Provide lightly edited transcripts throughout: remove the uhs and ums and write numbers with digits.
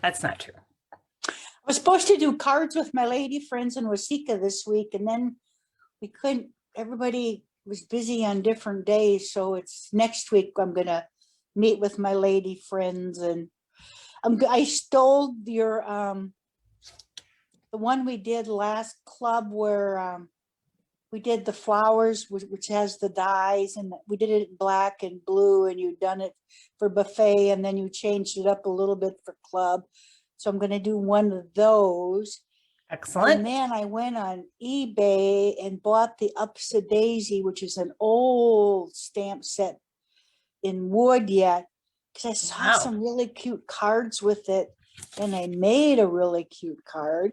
That's not true. I was supposed to do cards with my lady friends in Wasika this week, and then we couldn't, everybody was busy on different days, so it's next week I'm gonna meet with my lady friends, and I stole your the one we did last club where we did the flowers, which has the dies, and we did it in black and blue, and you'd done it for buffet, and then you changed it up a little bit for club. So I'm going to do one of those. Excellent. And then I went on eBay and bought the Upsa Daisy, which is an old stamp set in wood yet, because I saw some really cute cards with it, and I made a really cute card.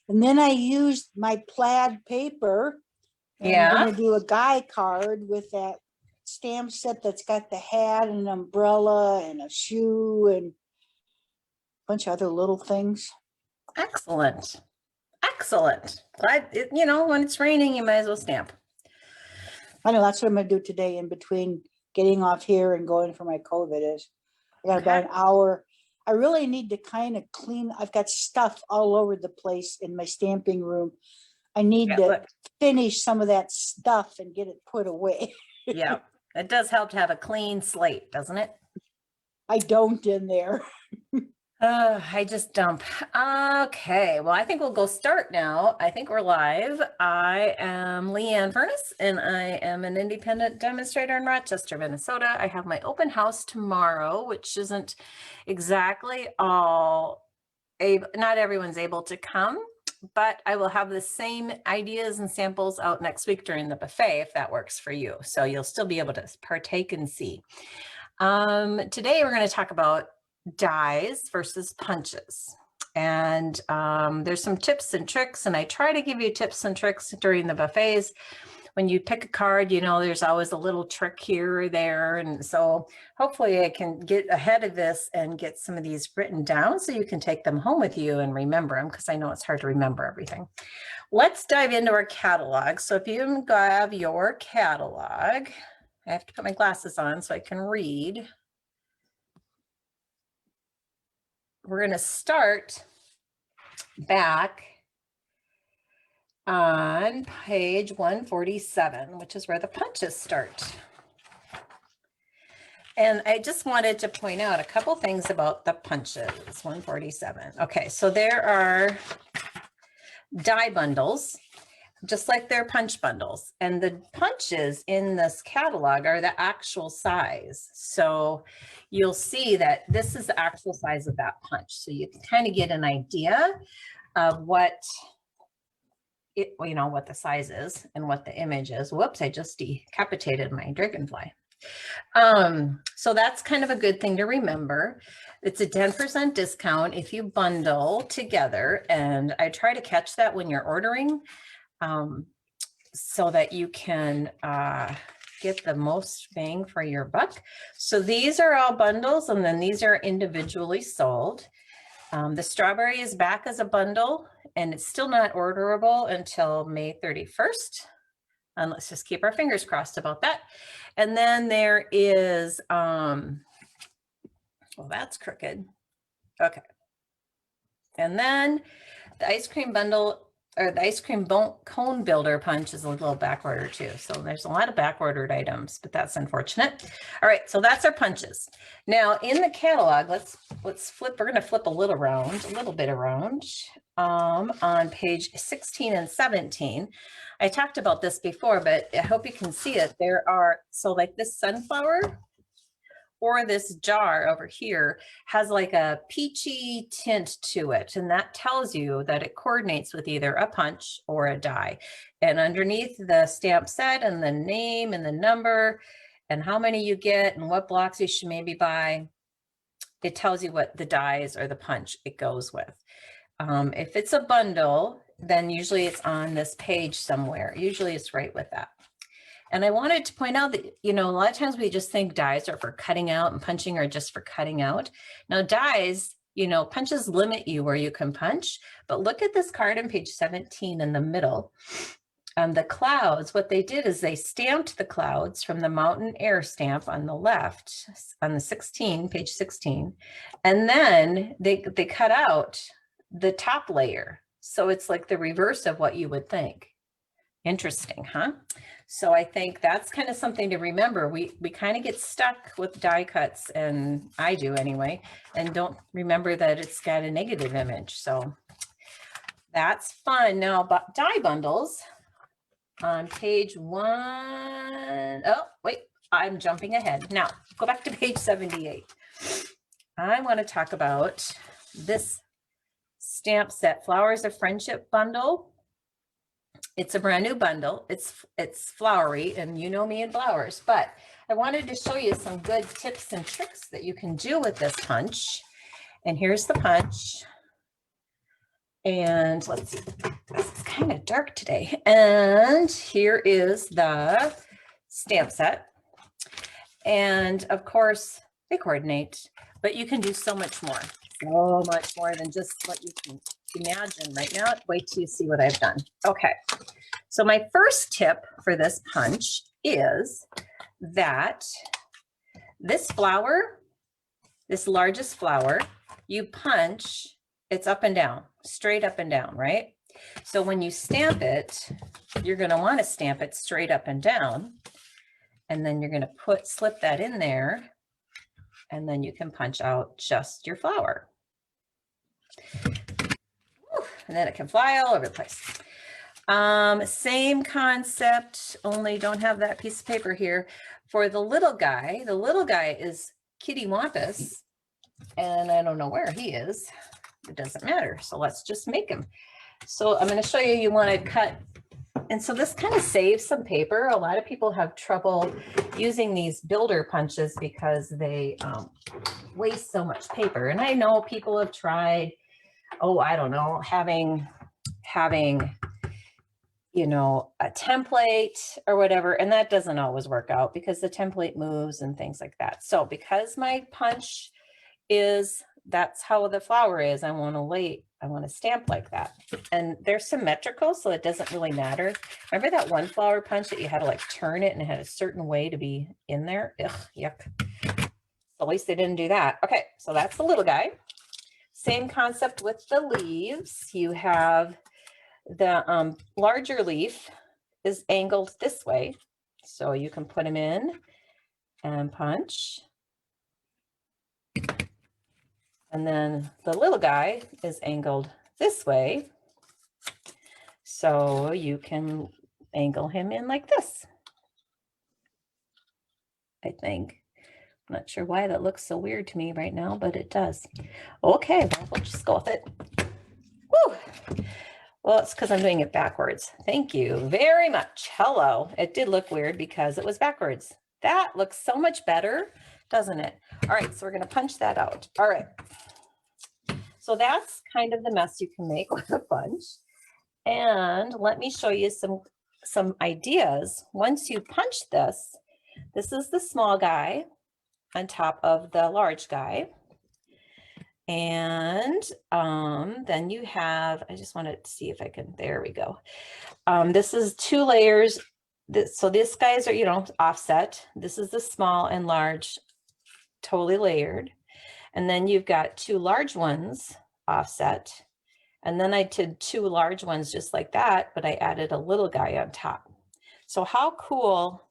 And then I used my plaid paper. And I'm going to do a guy card with that stamp set that's got the hat and an umbrella and a shoe and a bunch of other little things. Excellent. Excellent. You know, when it's raining, you might as well stamp. I know that's what I'm going to do today in between getting off here and going for my COVID is. I got about an hour. I really need to kind of clean. I've got stuff all over the place in my stamping room. I need to finish some of that stuff and get it put away. Yeah, it does help to have a clean slate, doesn't it? I don't in there. I just dump. Okay, well, I think we'll go start now. I think we're live. I am Leanne Furness, and I am an independent demonstrator in Rochester, Minnesota. I have my open house tomorrow, which isn't exactly not everyone's able to come. But I will have the same ideas and samples out next week during the buffet, if that works for you. So you'll still be able to partake and see. Today, we're going to talk about dies versus punches. And there's some tips and tricks, and I try to give you tips and tricks during the buffets. When you pick a card, you know, there's always a little trick here or there. And so hopefully I can get ahead of this and get some of these written down so you can take them home with you and remember them, because I know it's hard to remember everything. Let's dive into our catalog. So if you grab your catalog, I have to put my glasses on so I can read. We're going to start back on page 147, which is where the punches start. And I just wanted to point out a couple things about the punches. 147. Okay, so there are die bundles, just like they're punch bundles. And the punches in this catalog are the actual size. So you'll see that this is the actual size of that punch. So you can kind of get an idea of what what the size is and what the image is. Whoops, I just decapitated my dragonfly. So that's kind of a good thing to remember. It's a 10% discount if you bundle together. And I try to catch that when you're ordering so that you can get the most bang for your buck. So these are all bundles, and then these are individually sold. The strawberry is back as a bundle, and it's still not orderable until May 31st. And let's just keep our fingers crossed about that. And then there is, well, that's crooked. Okay. And then the ice cream bundle, or the ice cream cone builder punch, is a little back ordered too. So there's a lot of back ordered items, but that's unfortunate. All right, so that's our punches. Now in the catalog, let's flip. We're going to flip a little bit around on page 16 and 17. I talked about this before, but I hope you can see it. There are, so like this sunflower or this jar over here has like a peachy tint to it. And that tells you that it coordinates with either a punch or a die. And underneath the stamp set and the name and the number and how many you get and what blocks you should maybe buy, it tells you what the dies or the punch it goes with. If it's a bundle, then usually it's on this page somewhere. Usually it's right with that. And I wanted to point out that, a lot of times we just think dies are for cutting out and punching are just for cutting out. Now dies, punches limit you where you can punch, but look at this card on page 17 in the middle. the clouds, what they did is they stamped the clouds from the mountain air stamp on the left, on the page 16, and then they cut out the top layer. So it's like the reverse of what you would think. Interesting, huh? So I think that's kind of something to remember. We kind of get stuck with die cuts, and I do anyway, and don't remember that it's got a negative image. So that's fun. Now, but die bundles on page 1. Oh, wait, I'm jumping ahead. Now, go back to page 78. I want to talk about this stamp set, Flowers of Friendship bundle. It's a brand new bundle. It's flowery, and you know me and flowers, but I wanted to show you some good tips and tricks that you can do with this punch. And here's the punch. And let's see, it's kind of dark today. And here is the stamp set. And of course, they coordinate, but you can do so much more than just what you can imagine right now. Wait till you see what I've done. Okay, so my first tip for this punch is that this flower, this largest flower, you punch, it's up and down, straight up and down, right? So when you stamp it, you're going to want to stamp it straight up and down. And then you're going to slip that in there. And then you can punch out just your flower. And then it can fly all over the place. Same concept, only don't have that piece of paper here. For the little guy is Kitty Wampus. And I don't know where he is. It doesn't matter. So let's just make him. So I'm going to show you, you want to cut. And so this kind of saves some paper. A lot of people have trouble using these builder punches because they waste so much paper. And I know people have tried, oh, I don't know, having, you know, a template or whatever. And that doesn't always work out because the template moves and things like that. So because my punch is, that's how the flower is, I want to stamp like that. And they're symmetrical, so it doesn't really matter. Remember that one flower punch that you had to like turn it and it had a certain way to be in there? Ugh, yuck. At least they didn't do that. Okay, so that's the little guy. Same concept with the leaves. You have the larger leaf is angled this way. So you can put them in and punch. And then the little guy is angled this way. So you can angle him in like this, I think. I'm not sure why that looks so weird to me right now, but it does. Okay, well, we'll just go with it. Woo! Well, it's because I'm doing it backwards. Thank you very much. Hello. It did look weird because it was backwards. That looks so much better, doesn't it? All right, so we're going to punch that out. All right. So that's kind of the mess you can make with a punch. And let me show you some ideas. Once you punch this, this is the small guy on top of the large guy. And then you have, I just want to see if I can, there we go. This is 2 layers. So these guys are, you know, offset. This is the small and large, totally layered. And then you've got 2 large ones offset. And then I did 2 large ones just like that, but I added a little guy on top. So how cool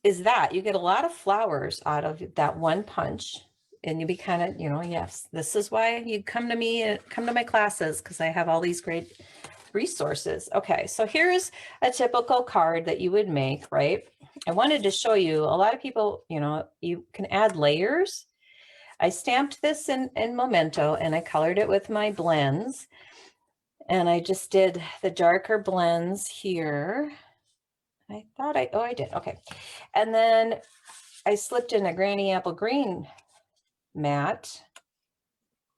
is that? You get a lot of flowers out of that one punch. And you be kind of, you know, yes, this is why you come to me and come to my classes, because I have all these great resources. Okay, so here's a typical card that you would make, right? I wanted to show you, a lot of people, you know, you can add layers. I stamped this in Memento and I colored it with my blends. And I just did the darker blends here. I thought I did, okay. And then I slipped in a Granny Apple Green matte,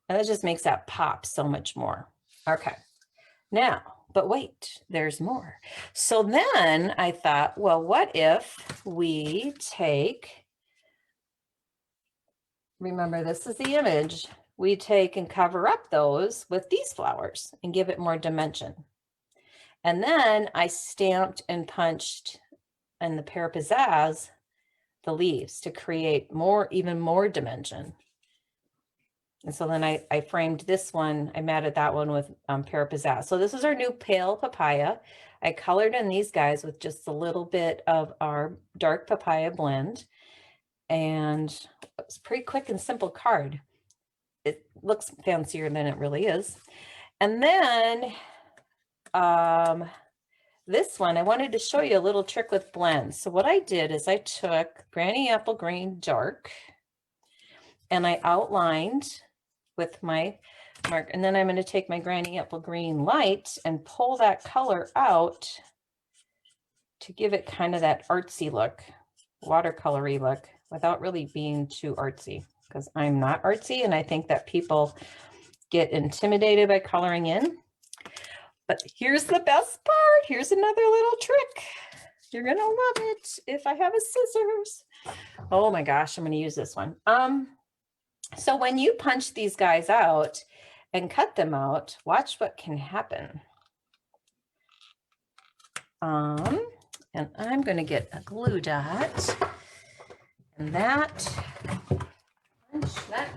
and it just makes that pop so much more. Okay, now, but wait, there's more. So then I thought, well, what if we take, remember this is the image, we take and cover up those with these flowers and give it more dimension. And then I stamped and punched in the Pear Pizzazz the leaves to create even more dimension. And so then I framed this one, I matted that one with Pear Pizzazz. So this is our new pale papaya. I colored in these guys with just a little bit of our dark papaya blend. And it's a pretty quick and simple card. It looks fancier than it really is. And then this one, I wanted to show you a little trick with blends. So what I did is I took Granny Apple Green Dark and I outlined with my mark, and then I'm going to take my Granny Apple Green Light and pull that color out to give it kind of that artsy look, watercolory look, without really being too artsy, because I'm not artsy and I think that people get intimidated by coloring in. But here's the best part. Here's another little trick. You're gonna love it if I have a scissors. Oh my gosh, I'm gonna use this one. So when you punch these guys out and cut them out, watch what can happen. And I'm gonna get a glue dot, and that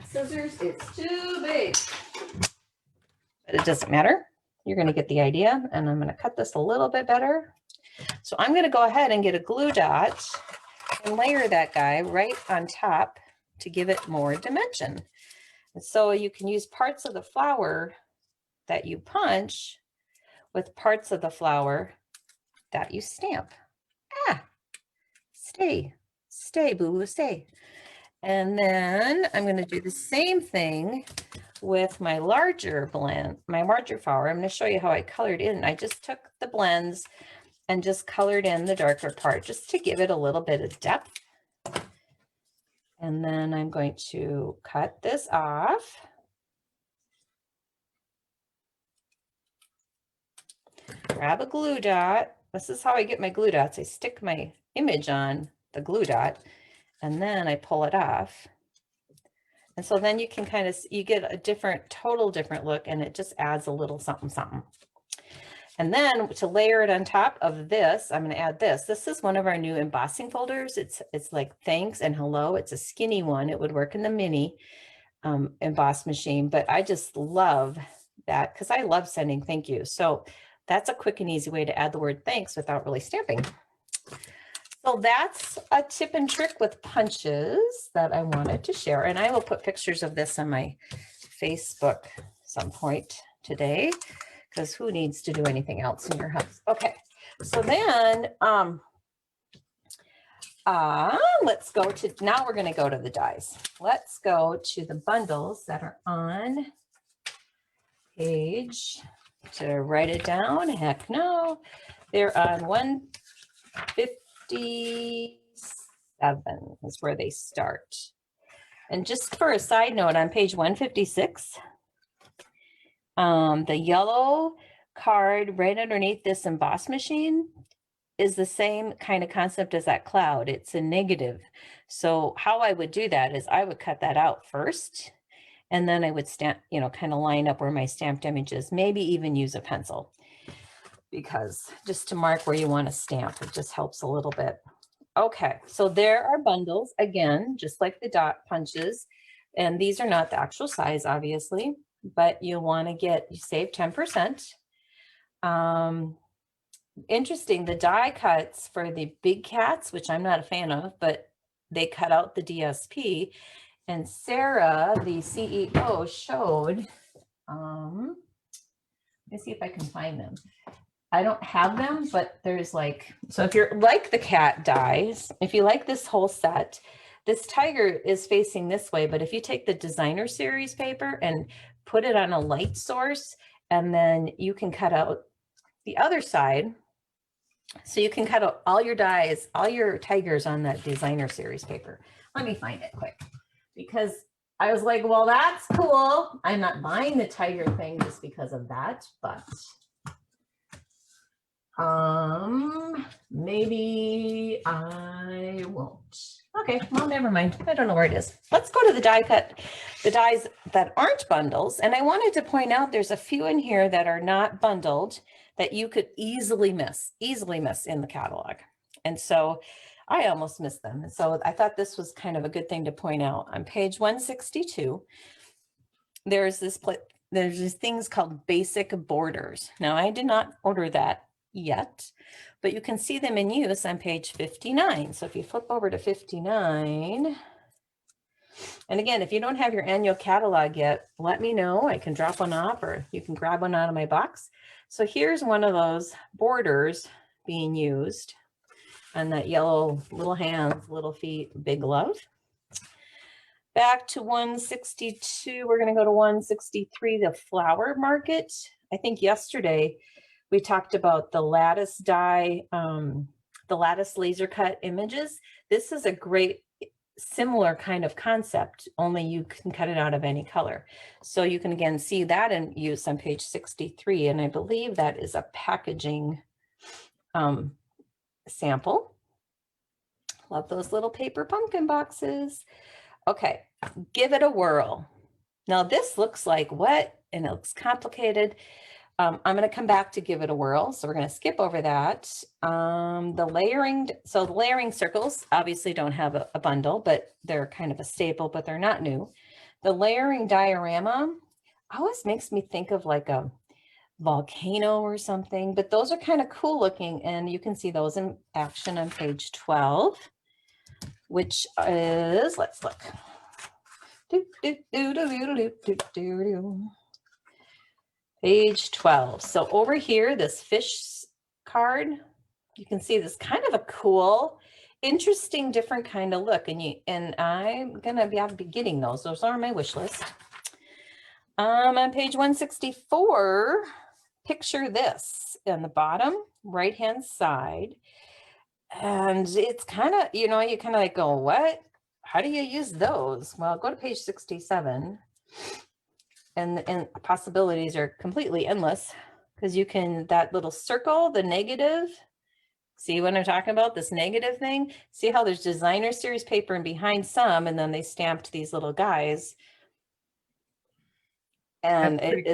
scissors is too big. But it doesn't matter. You're going to get the idea, and I'm going to cut this a little bit better. So I'm going to go ahead and get a glue dot and layer that guy right on top to give it more dimension. And so you can use parts of the flower that you punch with parts of the flower that you stamp. Stay, boo, stay. And then I'm going to do the same thing with my larger blend, my larger flower. I'm going to show you how I colored in. I just took the blends and just colored in the darker part just to give it a little bit of depth. And then I'm going to cut this off. Grab a glue dot. This is how I get my glue dots. I stick my image on the glue dot and then I pull it off. And so then you can kind of, you get a total different look, and it just adds a little something, something. And then to layer it on top of this, I'm going to add this. This is one of our new embossing folders. It's like thanks and hello. It's a skinny one. It would work in the mini emboss machine, but I just love that because I love sending thank you. So that's a quick and easy way to add the word thanks without really stamping. So that's a tip and trick with punches that I wanted to share. And I will put pictures of this on my Facebook some point today, because who needs to do anything else in your house? Okay, so then let's go to, now we're going to go to the dies. Let's go to the bundles that are on page, to write it down, heck no, they're on 157 is where they start. And just for a side note, on page 156, the yellow card right underneath this emboss machine is the same kind of concept as that cloud. It's a negative. So how I would do that is I would cut that out first, and then I would stamp, you know, kind of line up where my stamped image is, maybe even use a pencil, because just to mark where you want to stamp, it just helps a little bit. Okay, so there are bundles, again, just like the dot punches, and these are not the actual size, obviously, but you want to get, you save 10%. Interesting, the die cuts for the big cats, which I'm not a fan of, but they cut out the DSP, and Sarah, the CEO, showed, let me see if I can find them. I don't have them, but there's like, so if you're like the cat dies, if you like this whole set, this tiger is facing this way, but if you take the designer series paper and put it on a light source, and then you can cut out the other side, so you can cut out all your dies, all your tigers on that designer series paper. Let me find it quick, because I was like, well, that's cool. I'm not buying the tiger thing just because of that, but maybe I won't. Okay, well, never mind. I don't know where it is. Let's go to the die cut, the dies that aren't bundles. And I wanted to point out there's a few in here that are not bundled that you could easily miss in the catalog. And so I almost missed them. And so I thought this was kind of a good thing to point out. On page 162, there's these things called basic borders. Now, I did not order that yet, but you can see them in use on page 59. So if you flip over to 59, and again, if you don't have your annual catalog yet, let me know. I can drop one off, or you can grab one out of my box. So here's one of those borders being used on that yellow little hands, little feet, big love. Back to 162, we're going to go to 163, the flower market. I think yesterday we talked about the lattice die, the lattice laser cut images. This is a great similar kind of concept, only you can cut it out of any color. So you can again see that in use on page 63, and I believe that is a packaging sample. Love those little paper pumpkin boxes. Okay, give it a whirl. Now this looks like what? And it looks complicated. I'm going to come back to give it a whirl. So we're going to skip over that. The layering circles obviously don't have a bundle, but they're kind of a staple, but they're not new. The layering diorama always makes me think of like a volcano or something, but those are kind of cool looking, and you can see those in action on page 12, which is, let's look. Page 12. So over here, this fish card, you can see this kind of a cool, interesting, different kind of look. And I'm gonna be getting those. Those are on my wish list. On page 164, picture this in the bottom right-hand side. And it's kind of, you kind of like go, what? How do you use those? Well, go to page 67. And possibilities are completely endless, because you can, that little circle, the negative, see what I'm talking about, this negative thing? See how there's designer series paper and behind some, and then they stamped these little guys. And it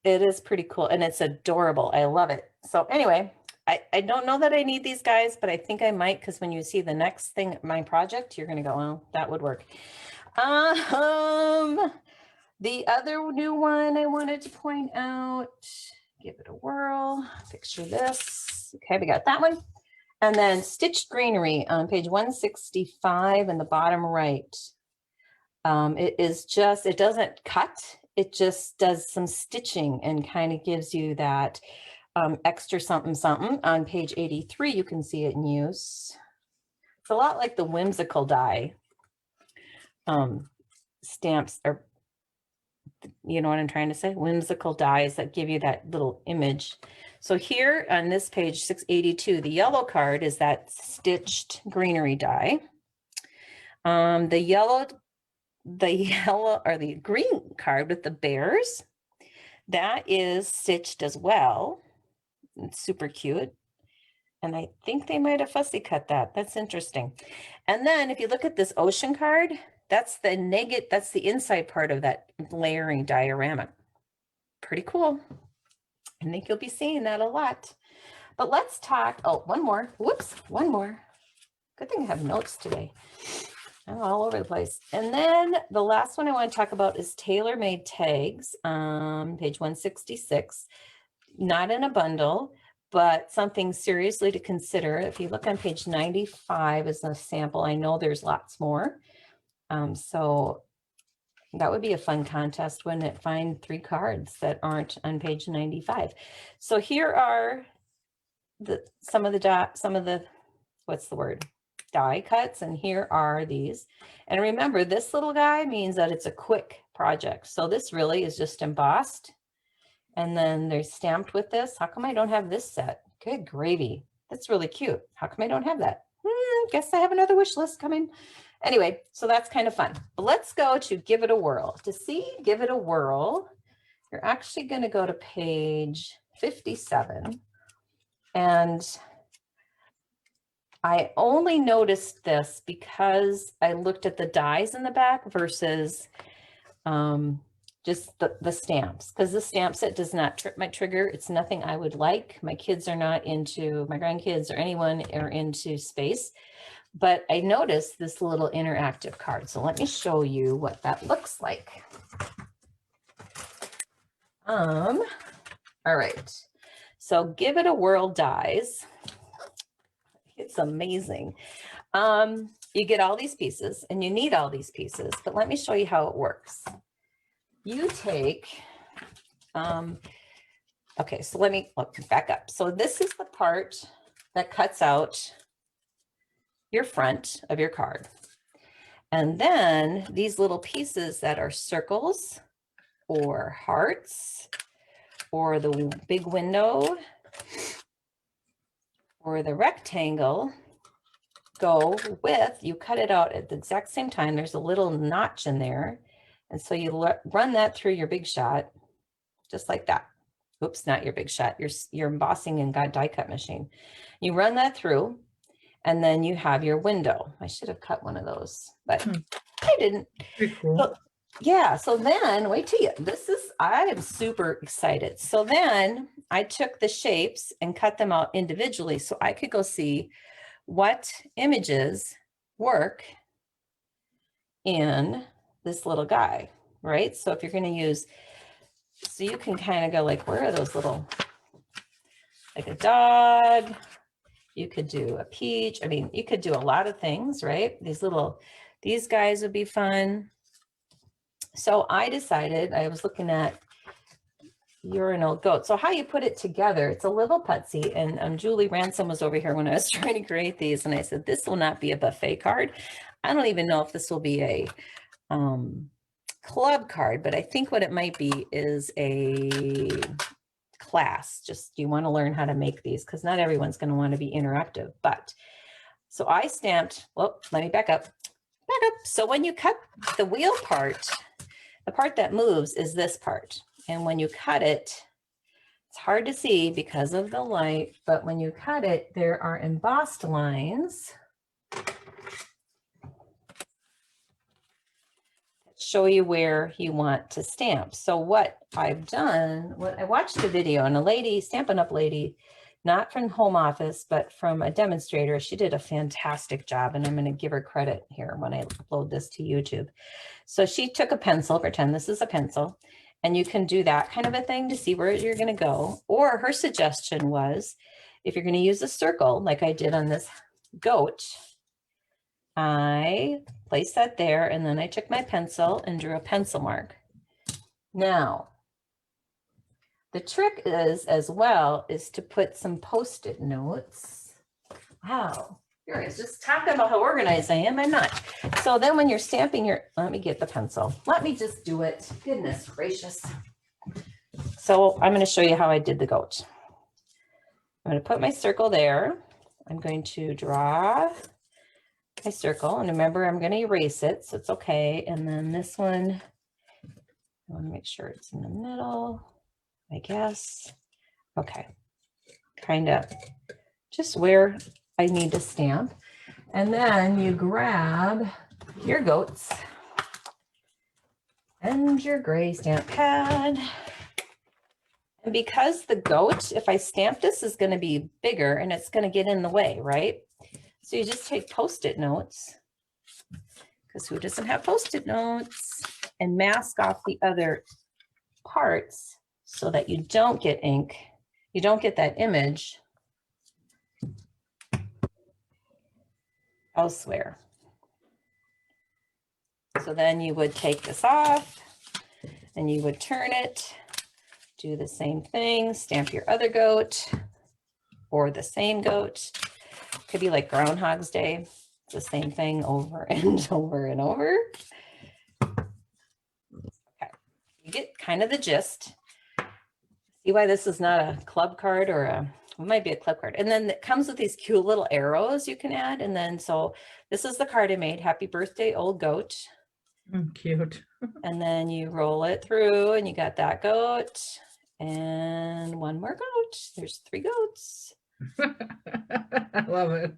is pretty cool, and it's adorable. I love it. So anyway, I don't know that I need these guys, but I think I might, because when you see the next thing, my project, you're going to go, well, that would work. The other new one I wanted to point out, give it a whirl, picture this. Okay, we got that one. And then stitched greenery on page 165 in the bottom right. It is just, it doesn't cut, it just does some stitching and kind of gives you that extra something something. On page 83, you can see it in use. It's a lot like the whimsical die stamps, or you know what I'm trying to say? Whimsical dies that give you that little image. So here on this page 682, the yellow card is that stitched greenery die. The yellow or the green card with the bears, that is stitched as well. It's super cute. And I think they might have fussy cut that. That's interesting. And then if you look at this ocean card, that's the inside part of that layering diorama. Pretty cool. I think you'll be seeing that a lot. But let's talk, oh, one more. Whoops, one more. Good thing I have notes today. I'm all over the place. And then the last one I want to talk about is Taylormade Tags, page 166. Not in a bundle, but something seriously to consider. If you look on page 95 as a sample, I know there's lots more. So that would be a fun contest, wouldn't it? Find 3 cards that aren't on page 95. So here are some of the what's the word? Die cuts, and here are these. And remember, this little guy means that it's a quick project. So this really is just embossed, and then they're stamped with this. How come I don't have this set? Good gravy. That's really cute. How come I don't have that? Guess I have another wish list coming. Anyway, so that's kind of fun. But let's go to give it a whirl. To see give it a whirl, you're actually going to go to page 57. And I only noticed this because I looked at the dies in the back versus just the stamps, because the stamp set does not trip my trigger. It's nothing I would like. My kids are not into, my grandkids or anyone are into space. But I noticed this little interactive card. So let me show you what that looks like. All right. So Give It a Whirl dies. It's amazing. You get all these pieces and you need all these pieces, but let me show you how it works. You take, okay, so let me back up. So this is the part that cuts out your front of your card. And then these little pieces that are circles or hearts or the big window or the rectangle go with, you cut it out at the exact same time. There's a little notch in there. And so you run that through your Big Shot, just like that. Oops, not your Big Shot, your embossing and die cut machine. You run that through, and then you have your window. I should have cut one of those, but I didn't. Pretty cool. So, yeah, so then wait till you, I am super excited. So then I took the shapes and cut them out individually so I could go see what images work in this little guy, right? So if you're going to use, so you can kind of go like, where are those little, like a dog, you could do a peach. I mean, you could do a lot of things, right? These guys would be fun. So I decided, I was looking at urinal goat. So how you put it together, it's a little putsy. And Julie Ransom was over here when I was trying to create these. And I said, this will not be a buffet card. I don't even know if this will be a club card, but I think what it might be is a class. Just, you want to learn how to make these because not everyone's going to want to be interactive. But so I stamped, well, let me back up. So when you cut the wheel part, the part that moves is this part. And when you cut it, it's hard to see because of the light, but when you cut it, there are embossed lines that show you where you want to stamp. So what I've done, I watched a video and a lady, Stampin' Up lady, not from home office, but from a demonstrator. She did a fantastic job, and I'm going to give her credit here when I upload this to YouTube. So she took a pencil, pretend this is a pencil, and you can do that kind of a thing to see where you're going to go. Or her suggestion was, if you're going to use a circle, like I did on this goat, I placed that there, and then I took my pencil and drew a pencil mark. Now, the trick is, as well, is to put some Post-it notes. Wow, here is just talking about how organized I am. I'm not. So then when you're stamping your, let me get the pencil. Let me just do it. Goodness gracious. So I'm going to show you how I did the goat. I'm going to put my circle there. I'm going to draw my circle. And remember, I'm going to erase it, so it's okay. And then this one, I want to make sure it's in the middle, I guess. Okay. Kind of just where I need to stamp. And then you grab your goats and your gray stamp pad. And because the goat, if I stamp this, is going to be bigger and it's going to get in the way, right? So you just take Post-it notes, because who doesn't have Post-it notes, and mask off the other parts so that you don't get ink. You don't get that image elsewhere. So then you would take this off and you would turn it, do the same thing, stamp your other goat or the same goat. Could be like Groundhog's Day. It's the same thing over and over and over. Okay, you get kind of the gist. See why this is not a club card, or it might be a club card. And then it comes with these cute little arrows you can add. And then, so this is the card I made. Happy birthday, old goat. Cute. And then you roll it through and you got that goat and one more goat. There's 3 goats. I love it.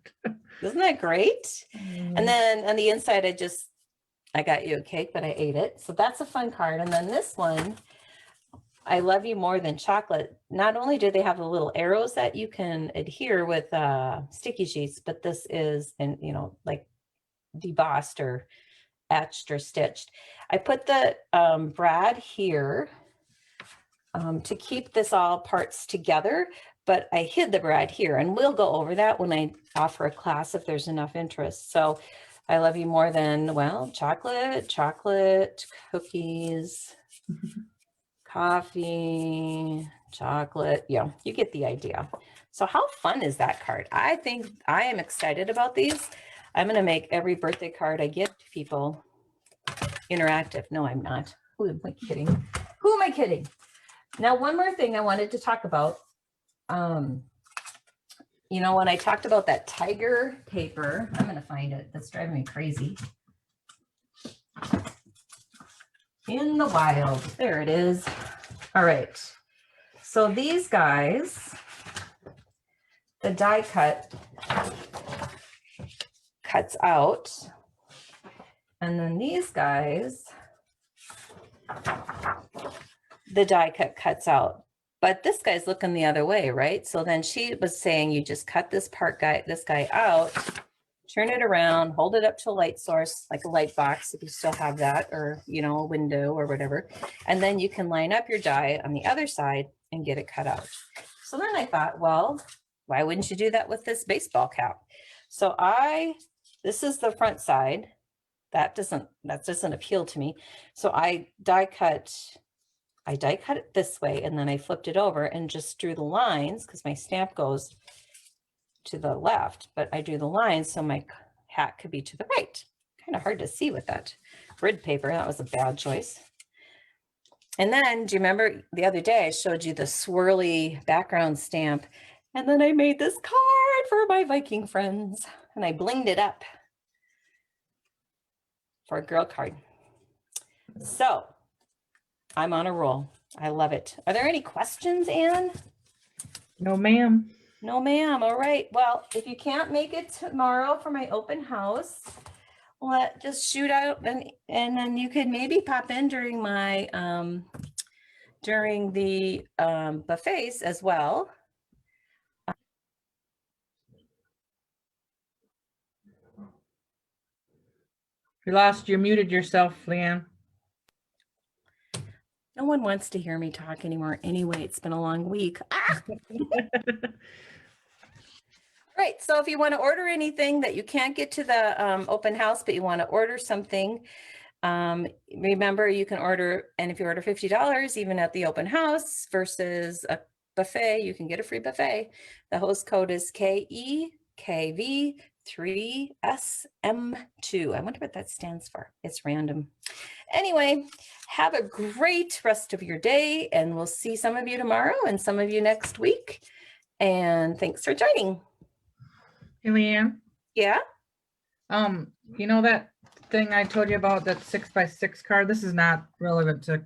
Isn't that great? And then on the inside, I just I got you a cake, but I ate it. So that's a fun card. And then this one, I love you more than chocolate. Not only do they have the little arrows that you can adhere with sticky sheets, but this is, and you know, like debossed or etched or stitched. I put the brad here to keep this all parts together, but I hid the brad here, and we'll go over that when I offer a class if there's enough interest. So I love you more than, well, chocolate, cookies, coffee, chocolate. Yeah, you get the idea. So how fun is that card? I think I am excited about these. I'm going to make every birthday card I give to people interactive. No, I'm not. Who am I kidding? Who am I kidding? Now, one more thing I wanted to talk about. You know, when I talked about that tiger paper, I'm going to find it. That's driving me crazy. In the wild. There it is. All right. So these guys, the die cut cuts out. And then these guys, the die cut cuts out. But this guy's looking the other way, right? So then she was saying you just cut this this guy out, turn it around, hold it up to a light source, like a light box if you still have that, or, you know, a window or whatever. And then you can line up your die on the other side and get it cut out. So then I thought, well, why wouldn't you do that with this baseball cap? So this is the front side. That doesn't appeal to me. So I die cut it this way, and then I flipped it over and just drew the lines because my stamp goes to the left, but I drew the lines so my hat could be to the right. Kind of hard to see with that grid paper. That was a bad choice. And then, do you remember the other day I showed you the swirly background stamp, and then I made this card for my Viking friends, and I blinged it up for a girl card. So I'm on a roll. I love it. Are there any questions, Anne? No, ma'am. No, ma'am. All right. Well, if you can't make it tomorrow for my open house, just shoot out and then you could maybe pop in during my during the buffets as well. You muted yourself, Leanne. No one wants to hear me talk anymore. Anyway, it's been a long week. Ah! Right. So if you want to order anything that you can't get to the open house, but you want to order something, remember you can order, and if you order $50, even at the open house versus a buffet, you can get a free buffet. The host code is KEKV3SM2. I wonder what that stands for. It's random. Anyway, have a great rest of your day, and we'll see some of you tomorrow and some of you next week. And thanks for joining. Hey, Leanne. Yeah. You know that thing I told you about, that 6x6 card? This is not relevant to